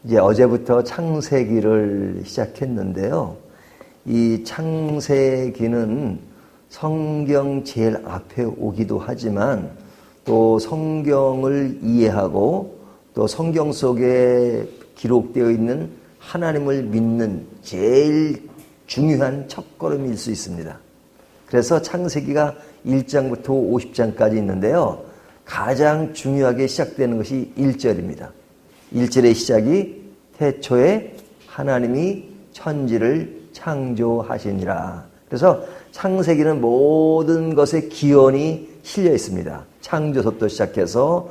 이제 어제부터 창세기를 시작했는데요. 이 창세기는 성경 제일 앞에 오기도 하지만 또 성경을 이해하고 또 성경 속에 기록되어 있는 하나님을 믿는 제일 중요한 첫걸음일 수 있습니다. 그래서 창세기가 1장부터 50장까지 있는데요. 가장 중요하게 시작되는 것이 1절입니다. 1절의 시작이 태초에 하나님이 천지를 창조하시니라. 그래서 창세기는 모든 것의 기원이 실려 있습니다. 창조서부터 시작해서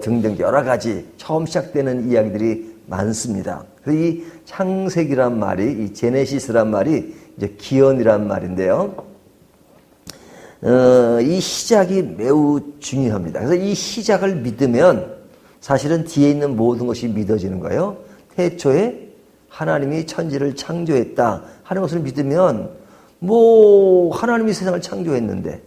등등 여러 가지 처음 시작되는 이야기들이 많습니다. 그래서 이 창세기란 말이, 이 제네시스란 말이 이제 기원이란 말인데요. 이 시작이 매우 중요합니다. 그래서 이 시작을 믿으면 사실은 뒤에 있는 모든 것이 믿어지는 거예요. 태초에 하나님이 천지를 창조했다 하는 것을 믿으면 하나님이 세상을 창조했는데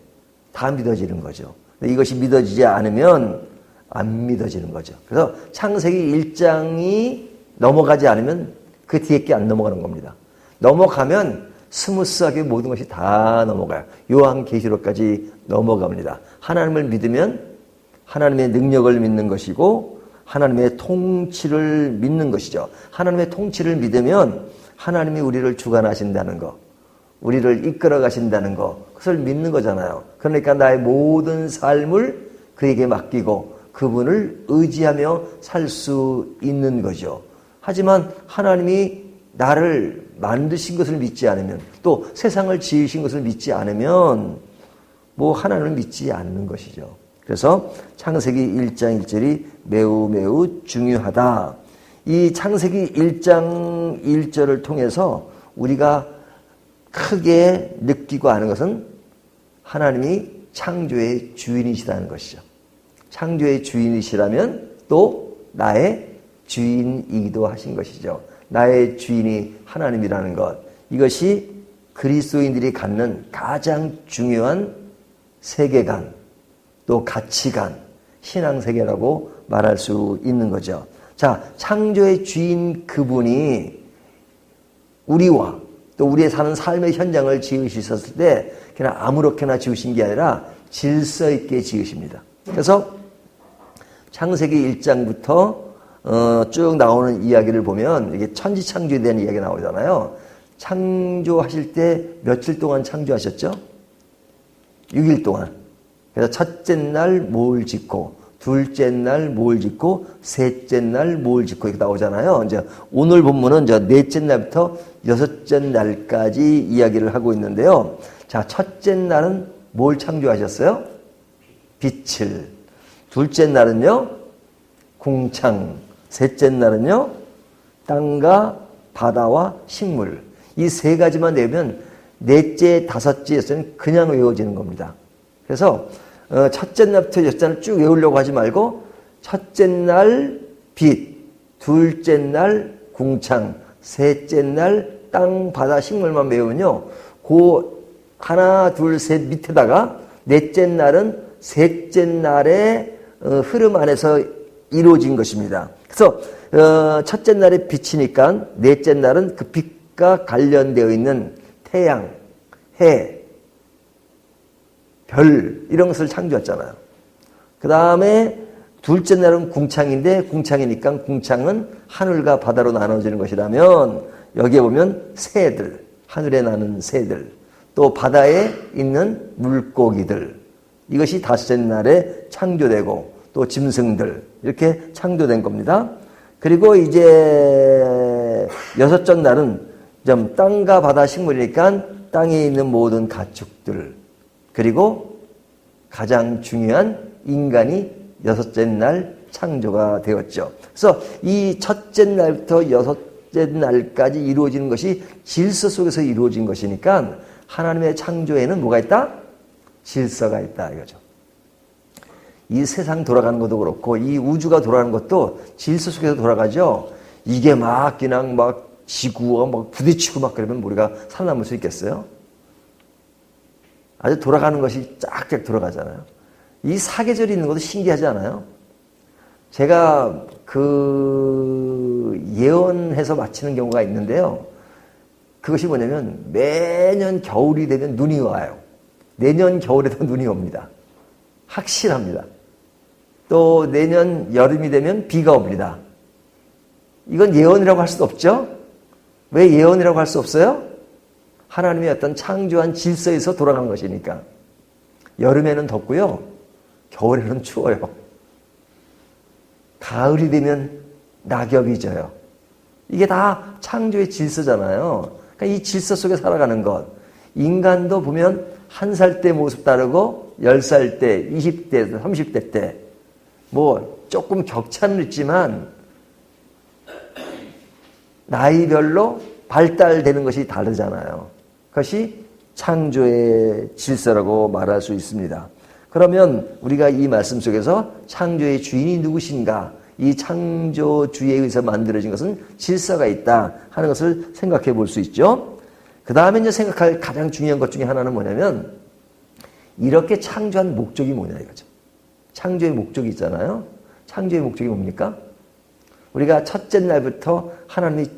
다 믿어지는 거죠. 이것이 믿어지지 않으면 안 믿어지는 거죠. 그래서 창세기 1장이 넘어가지 않으면 그 뒤에 게 안 넘어가는 겁니다. 넘어가면 스무스하게 모든 것이 다 넘어가요. 요한계시록까지 넘어갑니다. 하나님을 믿으면 하나님의 능력을 믿는 것이고 하나님의 통치를 믿는 것이죠. 하나님의 통치를 믿으면 하나님이 우리를 주관하신다는 것, 우리를 이끌어 가신다는 것, 그것을 믿는 거잖아요. 그러니까 나의 모든 삶을 그에게 맡기고 그분을 의지하며 살 수 있는 거죠. 하지만 하나님이 나를 만드신 것을 믿지 않으면, 또 세상을 지으신 것을 믿지 않으면 하나님을 믿지 않는 것이죠. 그래서 창세기 1장 1절이 매우 중요하다. 이 창세기 1장 1절을 통해서 우리가 크게 느끼고 아는 것은 하나님이 창조의 주인이시다는 것이죠. 창조의 주인이시라면 또 나의 주인이기도 하신 것이죠. 나의 주인이 하나님이라는 것, 이것이 그리스도인들이 갖는 가장 중요한 세계관, 또 가치관, 신앙세계라고 말할 수 있는 거죠. 자, 창조의 주인 그분이 우리와 또 우리의 사는 삶의 현장을 지으셨을 때 그냥 아무렇게나 지으신 게 아니라 질서 있게 지으십니다. 그래서 창세기 1장부터 쭉 나오는 이야기를 보면 이게 천지창조에 대한 이야기가 나오잖아요. 창조하실 때 며칠 동안 창조하셨죠? 6일 동안. 그래서 첫째 날 모을 짓고, 둘째 날 모을 짓고, 셋째 날 모을 짓고 이렇게 나오잖아요. 이제 오늘 본문은 넷째 날부터 여섯째 날까지 이야기를 하고 있는데요. 자, 첫째 날은 뭘 창조하셨어요? 빛을. 둘째 날은요, 궁창. 셋째 날은요, 땅과 바다와 식물. 이 세 가지만 내면 넷째, 다섯째에서는 그냥 외워지는 겁니다. 그래서 첫째 날부터 여섯째 날 쭉 외우려고 하지 말고 첫째 날 빛, 둘째 날 궁창, 셋째 날 땅, 바다, 식물만 외우면요, 그 하나, 둘, 셋 밑에다가 넷째 날은 셋째 날의 흐름 안에서 이루어진 것입니다. 그래서 첫째 날의 빛이니까 넷째 날은 그 빛과 관련되어 있는 태양, 해, 별 이런 것을 창조했잖아요. 그 다음에 둘째 날은 궁창인데 궁창이니까 궁창은 하늘과 바다로 나눠지는 것이라면 여기에 보면 새들, 하늘에 나는 새들, 또 바다에 있는 물고기들, 이것이 다섯째 날에 창조되고 또 짐승들 이렇게 창조된 겁니다. 그리고 이제 여섯째 날은 좀 땅과 바다 식물이니까 땅에 있는 모든 가축들, 그리고 가장 중요한 인간이 여섯째 날 창조가 되었죠. 그래서 이 첫째 날부터 여섯째 날까지 이루어지는 것이 질서 속에서 이루어진 것이니까 하나님의 창조에는 뭐가 있다? 질서가 있다 이거죠. 이 세상 돌아가는 것도 그렇고 이 우주가 돌아가는 것도 질서 속에서 돌아가죠. 이게 그냥 지구와 부딪히고 그러면 우리가 살아남을 수 있겠어요? 아주 돌아가는 것이 쫙쫙 돌아가잖아요. 이 사계절이 있는 것도 신기하지 않아요? 제가 예언해서 마치는 경우가 있는데요. 그것이 뭐냐면 매년 겨울이 되면 눈이 와요. 내년 겨울에도 눈이 옵니다. 확실합니다. 또 내년 여름이 되면 비가 옵니다. 이건 예언이라고 할 수도 없죠? 왜 예언이라고 할 수 없어요? 하나님의 어떤 창조한 질서에서 돌아간 것이니까. 여름에는 덥고요. 겨울에는 추워요. 가을이 되면 낙엽이 져요. 이게 다 창조의 질서잖아요. 그러니까 이 질서 속에 살아가는 것. 인간도 보면 1살 때 모습 다르고 10살 때, 20대, 30대 때 뭐 조금 격차는 있지만 나이별로 발달되는 것이 다르잖아요. 그것이 창조의 질서라고 말할 수 있습니다. 그러면 우리가 이 말씀 속에서 창조의 주인이 누구신가? 이 창조주의에 의해서 만들어진 것은 질서가 있다 하는 것을 생각해 볼 수 있죠. 그 다음에 이제 생각할 가장 중요한 것 중에 하나는 뭐냐면 이렇게 창조한 목적이 뭐냐 이거죠. 창조의 목적이 있잖아요. 창조의 목적이 뭡니까? 우리가 첫째 날부터 하나님이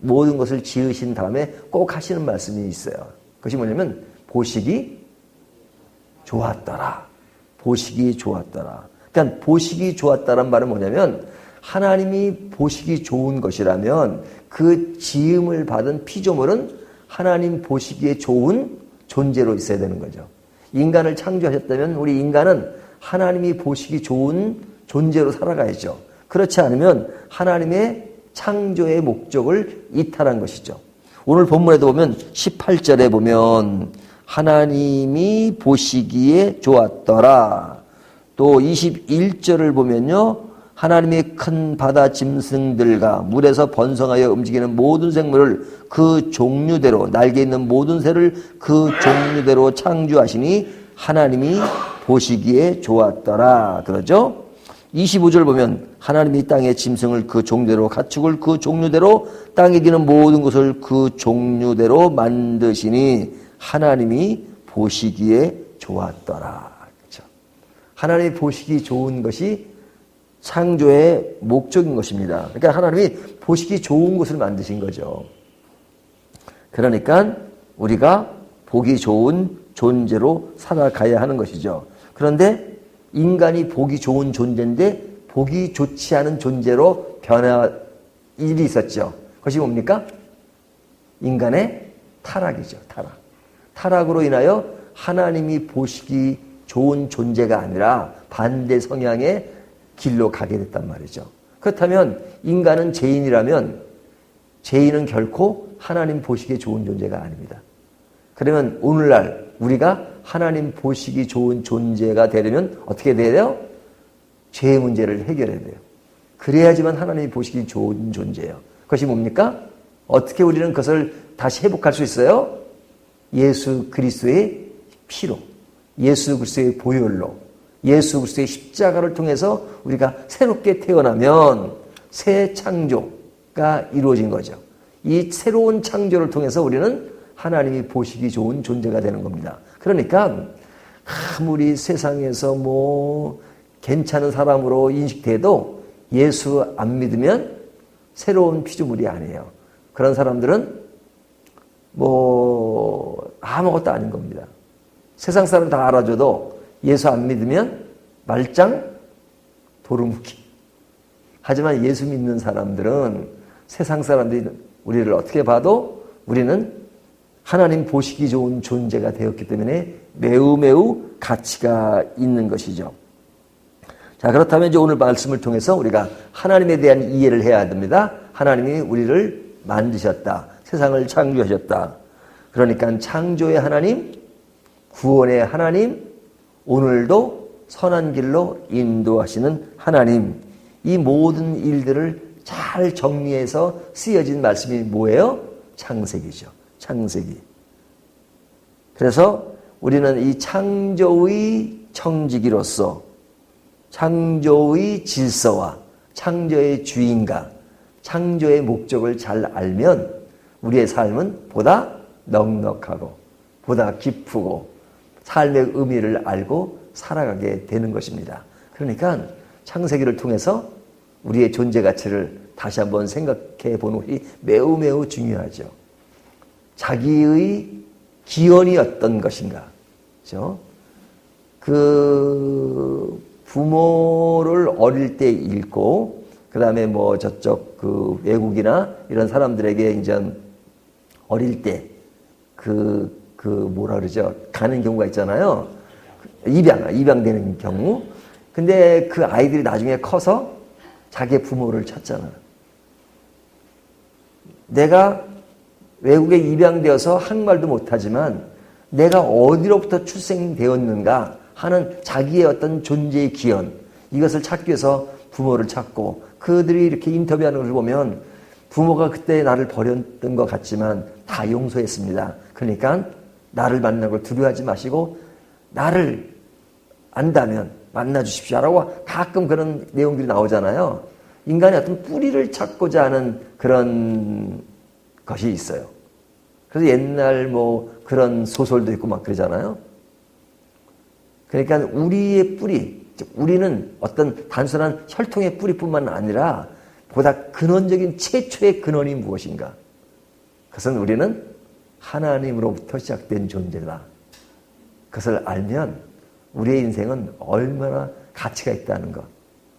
모든 것을 지으신 다음에 꼭 하시는 말씀이 있어요. 그것이 뭐냐면 보시기 좋았더라. 보시기 좋았더라. 그러니까 보시기 좋았다란 말은 뭐냐면 하나님이 보시기 좋은 것이라면 그 지음을 받은 피조물은 하나님 보시기에 좋은 존재로 있어야 되는 거죠. 인간을 창조하셨다면 우리 인간은 하나님이 보시기 좋은 존재로 살아가야죠. 그렇지 않으면 하나님의 창조의 목적을 이탈한 것이죠. 오늘 본문에도 보면 18절에 보면 하나님이 보시기에 좋았더라. 또 21절을 보면요. 하나님의 큰 바다 짐승들과 물에서 번성하여 움직이는 모든 생물을 그 종류대로 날개 있는 모든 새를 그 종류대로 창조하시니 하나님이 보시기에 좋았더라. 그러죠? 25절 보면 하나님이 땅의 짐승을 그 종류대로 가축을 그 종류대로 땅에 기는 모든 것을 그 종류대로 만드시니 하나님이 보시기에 좋았더라. 그렇죠? 하나님이 보시기 좋은 것이 창조의 목적인 것입니다. 그러니까 하나님이 보시기 좋은 것을 만드신 거죠. 그러니까 우리가 보기 좋은 존재로 살아가야 하는 것이죠. 그런데 인간이 보기 좋은 존재인데 보기 좋지 않은 존재로 변할 일이 있었죠. 그것이 뭡니까? 인간의 타락이죠. 타락. 타락으로 인하여 하나님이 보시기 좋은 존재가 아니라 반대 성향의 길로 가게 됐단 말이죠. 그렇다면 인간은 죄인이라면 죄인은 결코 하나님 보시기에 좋은 존재가 아닙니다. 그러면 오늘날 우리가 하나님 보시기 좋은 존재가 되려면 어떻게 돼요? 죄의 문제를 해결해야 돼요. 그래야지만 하나님이 보시기 좋은 존재예요. 그것이 뭡니까? 어떻게 우리는 그것을 다시 회복할 수 있어요? 예수 그리스도의 피로, 예수 그리스도의 보혈로, 예수 그리스도의 십자가를 통해서 우리가 새롭게 태어나면 새 창조가 이루어진 거죠. 이 새로운 창조를 통해서 우리는 하나님이 보시기 좋은 존재가 되는 겁니다. 그러니까 아무리 세상에서 뭐 괜찮은 사람으로 인식돼도 예수 안 믿으면 새로운 피조물이 아니에요. 그런 사람들은 뭐 아무것도 아닌 겁니다. 세상 사람 다 알아줘도 예수 안 믿으면 말짱 도루묵이. 하지만 예수 믿는 사람들은 세상 사람들이 우리를 어떻게 봐도 우리는 하나님 보시기 좋은 존재가 되었기 때문에 매우 매우 가치가 있는 것이죠. 자, 그렇다면 이제 오늘 말씀을 통해서 우리가 하나님에 대한 이해를 해야 됩니다. 하나님이 우리를 만드셨다. 세상을 창조하셨다. 그러니까 창조의 하나님, 구원의 하나님, 오늘도 선한 길로 인도하시는 하나님. 이 모든 일들을 잘 정리해서 쓰여진 말씀이 뭐예요? 창세기죠. 창세기. 그래서 우리는 이 창조의 청지기로서 창조의 질서와 창조의 주인과 창조의 목적을 잘 알면 우리의 삶은 보다 넉넉하고 보다 기쁘고 삶의 의미를 알고 살아가게 되는 것입니다. 그러니까 창세기를 통해서 우리의 존재 가치를 다시 한번 생각해 보는 것이 매우 매우 중요하죠. 자기의 기원이 어떤 것인가. 그렇죠? 그 부모를 어릴 때 잃고 그 다음에 뭐 저쪽 그 외국이나 이런 사람들에게 이제 어릴 때 뭐라 그러죠? 가는 경우가 있잖아요. 입양되는 경우. 근데 그 아이들이 나중에 커서 자기의 부모를 찾잖아. 내가 외국에 입양되어서 한국말도 못하지만 내가 어디로부터 출생되었는가 하는 자기의 어떤 존재의 기원, 이것을 찾기 위해서 부모를 찾고, 그들이 이렇게 인터뷰하는 것을 보면 부모가 그때 나를 버렸던 것 같지만 다 용서했습니다. 그러니까 나를 만나는 걸 두려워하지 마시고 나를 안다면 만나 주십시오라고 가끔 그런 내용들이 나오잖아요. 인간의 어떤 뿌리를 찾고자 하는 그런 것이 있어요. 그래서 옛날 뭐 그런 소설도 있고 막 그러잖아요. 그러니까 우리의 뿌리, 즉 우리는 어떤 단순한 혈통의 뿌리뿐만 아니라 보다 근원적인 최초의 근원이 무엇인가? 그것은 우리는 하나님으로부터 시작된 존재다. 그것을 알면 우리의 인생은 얼마나 가치가 있다는 것,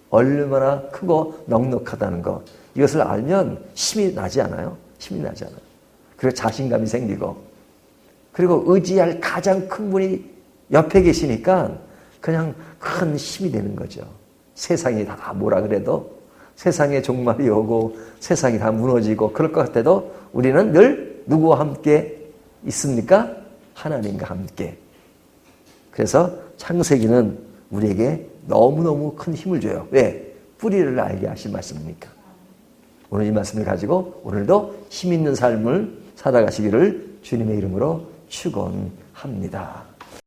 얼마나 크고 넉넉하다는 것, 이것을 알면 힘이 나지 않아요? 힘이 나지 않아요. 그리고 자신감이 생기고, 그리고 의지할 가장 큰 분이 옆에 계시니까 그냥 큰 힘이 되는 거죠. 세상이 다 뭐라 그래도, 세상에 종말이 오고 세상이 다 무너지고 그럴 것 같아도 우리는 늘 누구와 함께 있습니까? 하나님과 함께. 그래서 창세기는 우리에게 너무너무 큰 힘을 줘요. 왜? 뿌리를 알게 하신 말씀이니까. 오늘 이 말씀을 가지고 오늘도 힘 있는 삶을 살아가시기를 주님의 이름으로 축원합니다.